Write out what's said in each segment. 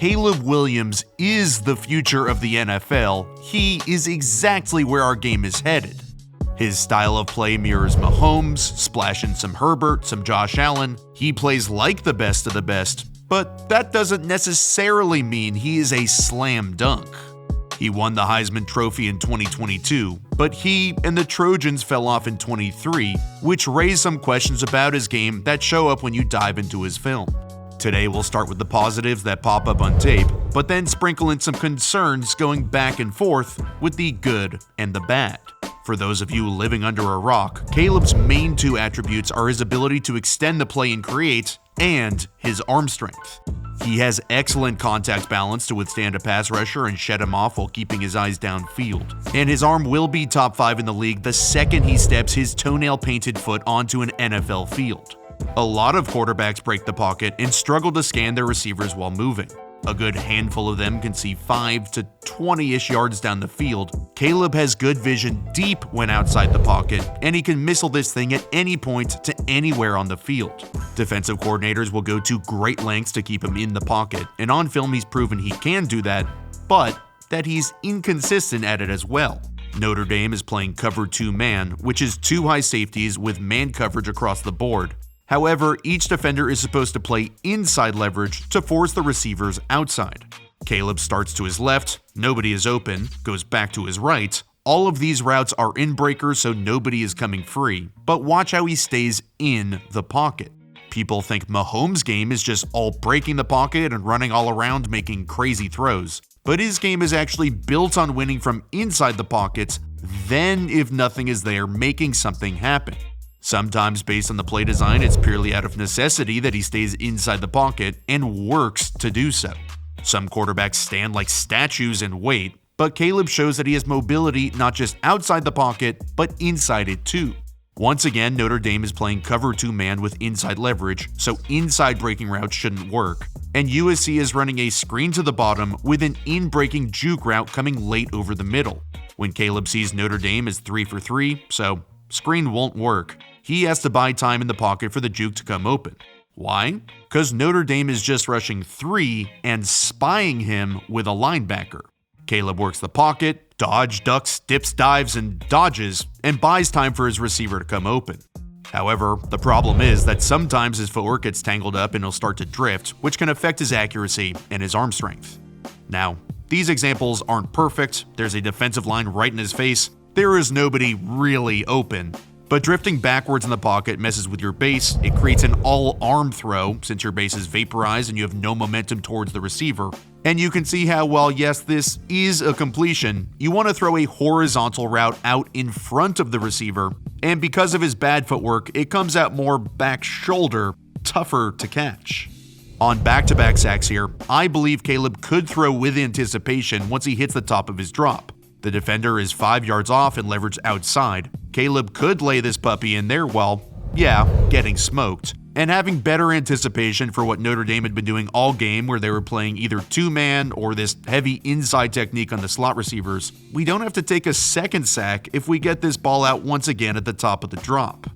Caleb Williams is the future of the NFL, he is exactly where our game is headed. His style of play mirrors Mahomes, splashing some Herbert, some Josh Allen. He plays like the best of the best, but that doesn't necessarily mean he is a slam dunk. He won the Heisman Trophy in 2022, but he and the Trojans fell off in 23, which raised some questions about his game that show up when you dive into his film. Today we'll start with the positives that pop up on tape, but then sprinkle in some concerns going back and forth with the good and the bad. For those of you living under a rock, Caleb's main two attributes are his ability to extend the play and create, and his arm strength. He has excellent contact balance to withstand a pass rusher and shed him off while keeping his eyes downfield. And his arm will be top 5 in the league the second he steps his toenail-painted foot onto an NFL field. A lot of quarterbacks break the pocket and struggle to scan their receivers while moving. A good handful of them can see 5 to 20-ish yards down the field. Caleb has good vision deep when outside the pocket, and he can missile this thing at any point to anywhere on the field. Defensive coordinators will go to great lengths to keep him in the pocket, and on film he's proven he can do that, but that he's inconsistent at it as well. Notre Dame is playing cover 2 man, which is 2 high safeties with man coverage across the board. However, each defender is supposed to play inside leverage to force the receivers outside. Caleb starts to his left, nobody is open, goes back to his right. All of these routes are in breakers, so nobody is coming free, but watch how he stays in the pocket. People think Mahomes' game is just all breaking the pocket and running all around making crazy throws, but his game is actually built on winning from inside the pockets, then if nothing is there, making something happen. Sometimes based on the play design, it's purely out of necessity that he stays inside the pocket and works to do so. Some quarterbacks stand like statues and wait, but Caleb shows that he has mobility not just outside the pocket, but inside it too. Once again, Notre Dame is playing cover 2 man with inside leverage, so inside breaking routes shouldn't work. And USC is running a screen to the bottom with an in-breaking juke route coming late over the middle. When Caleb sees Notre Dame is 3 for 3, so screen won't work. He has to buy time in the pocket for the juke to come open. Why? Because Notre Dame is just rushing 3 and spying him with a linebacker. Caleb works the pocket, dodge, ducks, dips, dives, and dodges, and buys time for his receiver to come open. However, the problem is that sometimes his footwork gets tangled up and he'll start to drift, which can affect his accuracy and his arm strength. Now, these examples aren't perfect. There's a defensive line right in his face. There is nobody really open. But drifting backwards in the pocket messes with your base. It creates an all-arm throw since your base is vaporized and you have no momentum towards the receiver. And you can see how, while yes, this is a completion, you want to throw a horizontal route out in front of the receiver. And because of his bad footwork, it comes out more back shoulder, tougher to catch. On back-to-back sacks here, I believe Caleb could throw with anticipation once he hits the top of his drop. The defender is 5 yards off and leverage outside. Caleb could lay this puppy in there while, getting smoked. And having better anticipation for what Notre Dame had been doing all game where they were playing either 2-man or this heavy inside technique on the slot receivers, we don't have to take a second sack if we get this ball out once again at the top of the drop.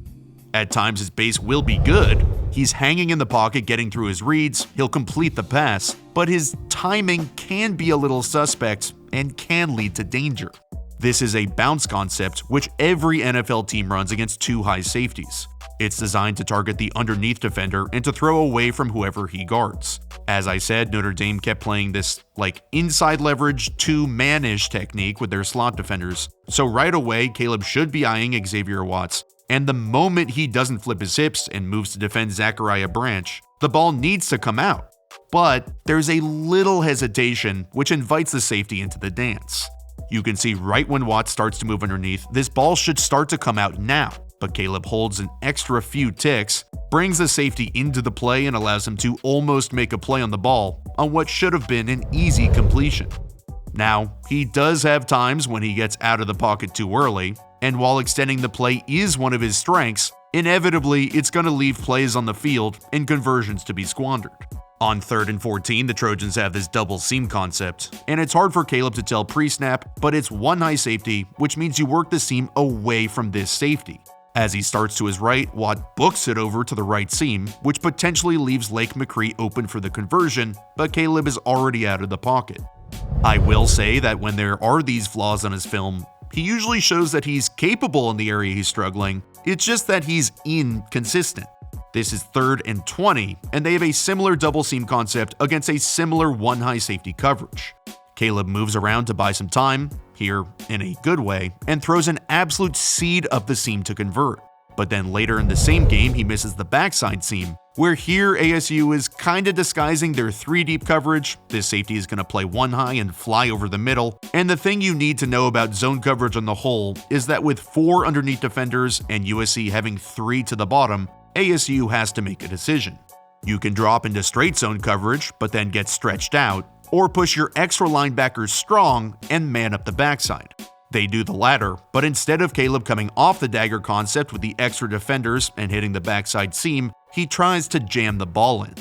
At times his base will be good. He's hanging in the pocket getting through his reads, he'll complete the pass, but his timing can be a little suspect and can lead to danger. This is a bounce concept which every NFL team runs against 2 high safeties. It's designed to target the underneath defender and to throw away from whoever he guards. As I said, Notre Dame kept playing this inside leverage 2-man-ish technique with their slot defenders. So right away, Caleb should be eyeing Xavier Watts. And the moment he doesn't flip his hips and moves to defend Zachariah Branch, the ball needs to come out. But there's a little hesitation which invites the safety into the dance. You can see right when Watts starts to move underneath, this ball should start to come out now. But Caleb holds an extra few ticks, brings the safety into the play and allows him to almost make a play on the ball on what should have been an easy completion. Now, he does have times when he gets out of the pocket too early, and while extending the play is one of his strengths, inevitably it's going to leave plays on the field and conversions to be squandered. On 3rd and 14, the Trojans have this double seam concept, and it's hard for Caleb to tell pre-snap, but it's 1 high safety, which means you work the seam away from this safety. As he starts to his right, Watt books it over to the right seam, which potentially leaves Lake McCree open for the conversion, but Caleb is already out of the pocket. I will say that when there are these flaws on his film, he usually shows that he's capable in the area he's struggling, it's just that he's inconsistent. This is 3rd and 20, and they have a similar double seam concept against a similar one high safety coverage. Caleb moves around to buy some time, here in a good way, and throws an absolute seed up the seam to convert. But then later in the same game, he misses the backside seam, where here ASU is kinda disguising their 3 deep coverage. This safety is gonna play one high and fly over the middle. And the thing you need to know about zone coverage on the whole is that with 4 underneath defenders and USC having 3 to the bottom, ASU has to make a decision. You can drop into straight zone coverage, but then get stretched out, or push your extra linebackers strong and man up the backside. They do the latter, but instead of Caleb coming off the dagger concept with the extra defenders and hitting the backside seam, he tries to jam the ball in.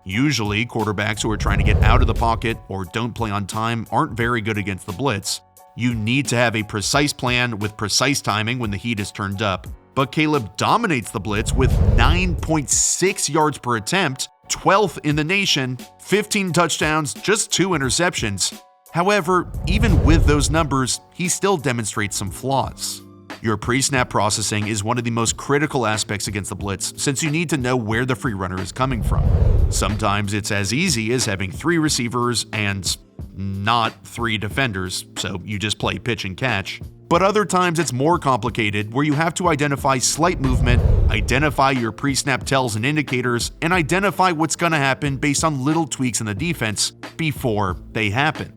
Usually, quarterbacks who are trying to get out of the pocket or don't play on time aren't very good against the blitz. You need to have a precise plan with precise timing when the heat is turned up, but Caleb dominates the blitz with 9.6 yards per attempt, 12th in the nation, 15 touchdowns, just 2 interceptions. However, even with those numbers, he still demonstrates some flaws. Your pre-snap processing is one of the most critical aspects against the blitz, since you need to know where the free runner is coming from. Sometimes it's as easy as having 3 receivers and not 3 defenders, so you just play pitch and catch. But other times it's more complicated, where you have to identify slight movement, identify your pre-snap tells and indicators, and identify what's going to happen based on little tweaks in the defense before they happen.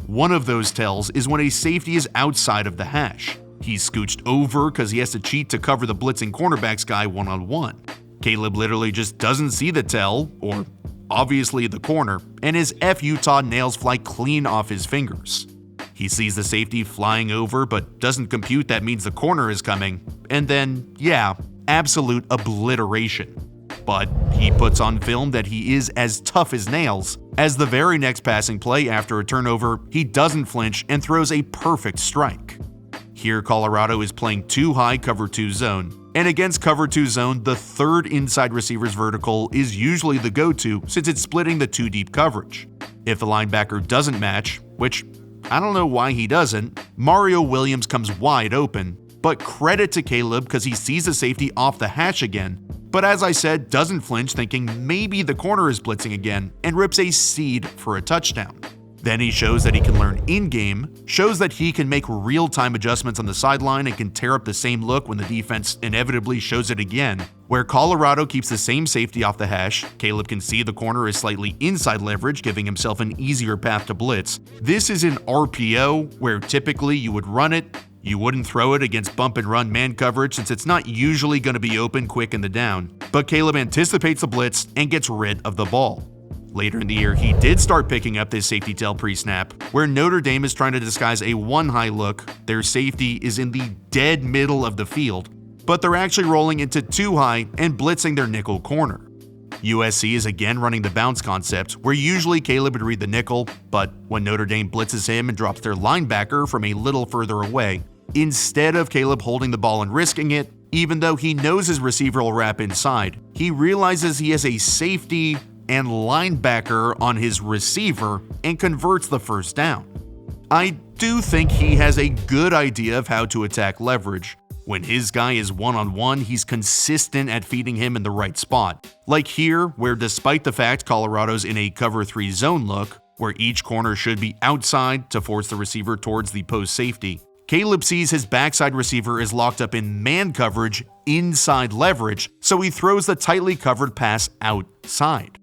One of those tells is when a safety is outside of the hash. He's scooched over because he has to cheat to cover the blitzing cornerbacks guy one-on-one. Caleb literally just doesn't see the tell, or obviously the corner, and his F Utah nails fly clean off his fingers. He sees the safety flying over but doesn't compute that means the corner is coming, and then, yeah, absolute obliteration. But he puts on film that he is as tough as nails, as the very next passing play after a turnover, he doesn't flinch and throws a perfect strike. Here Colorado is playing 2 high cover 2 zone, and against cover 2 zone, the 3rd inside receiver's vertical is usually the go-to since it's splitting the 2 deep coverage. If the linebacker doesn't match, which I don't know why he doesn't, Mario Williams comes wide open, but credit to Caleb because he sees the safety off the hash again, but as I said, doesn't flinch thinking maybe the corner is blitzing again and rips a seed for a touchdown. Then he shows that he can learn in-game, shows that he can make real-time adjustments on the sideline and can tear up the same look when the defense inevitably shows it again. Where Colorado keeps the same safety off the hash, Caleb can see the corner is slightly inside leverage, giving himself an easier path to blitz. This is an RPO, where typically you would run it. You wouldn't throw it against bump and run man coverage since it's not usually going to be open quick in the down. But Caleb anticipates the blitz and gets rid of the ball. Later in the year, he did start picking up this safety tail pre-snap, where Notre Dame is trying to disguise a one-high look. Their safety is in the dead middle of the field, but they're actually rolling into 2 high and blitzing their nickel corner. USC is again running the bounce concept, where usually Caleb would read the nickel, but when Notre Dame blitzes him and drops their linebacker from a little further away, instead of Caleb holding the ball and risking it, even though he knows his receiver will wrap inside, he realizes he has a safety and linebacker on his receiver and converts the first down. I do think he has a good idea of how to attack leverage. When his guy is one-on-one, he's consistent at feeding him in the right spot. Like here, where despite the fact Colorado's in a cover 3 zone look, where each corner should be outside to force the receiver towards the post safety, Caleb sees his backside receiver is locked up in man coverage inside leverage, so he throws the tightly covered pass outside.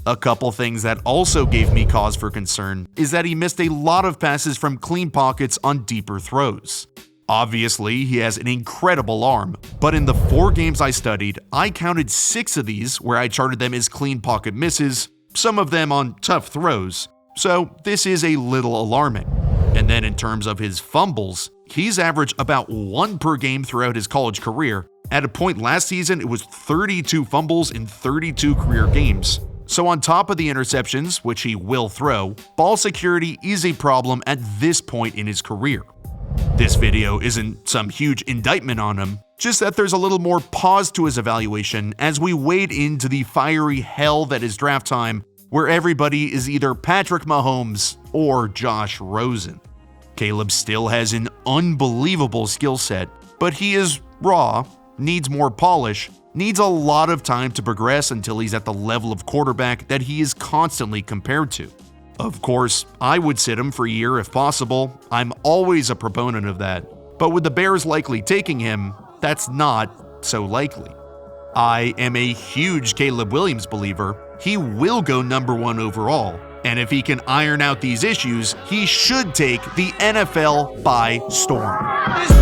A couple things that also gave me cause for concern is that he missed a lot of passes from clean pockets on deeper throws. Obviously, he has an incredible arm, but in the 4 games I studied, I counted 6 of these where I charted them as clean pocket misses, some of them on tough throws, so this is a little alarming. And then in terms of his fumbles, he's averaged about 1 per game throughout his college career. At a point last season, it was 32 fumbles in 32 career games. So on top of the interceptions, which he will throw, ball security is a problem at this point in his career. This video isn't some huge indictment on him, just that there's a little more pause to his evaluation as we wade into the fiery hell that is draft time, where everybody is either Patrick Mahomes or Josh Rosen. Caleb still has an unbelievable skill set, but he is raw, needs more polish, needs a lot of time to progress until he's at the level of quarterback that he is constantly compared to. Of course, I would sit him for a year if possible. I'm always a proponent of that. But with the Bears likely taking him, that's not so likely. I am a huge Caleb Williams believer. He will go number 1 overall. And if he can iron out these issues, he should take the NFL by storm.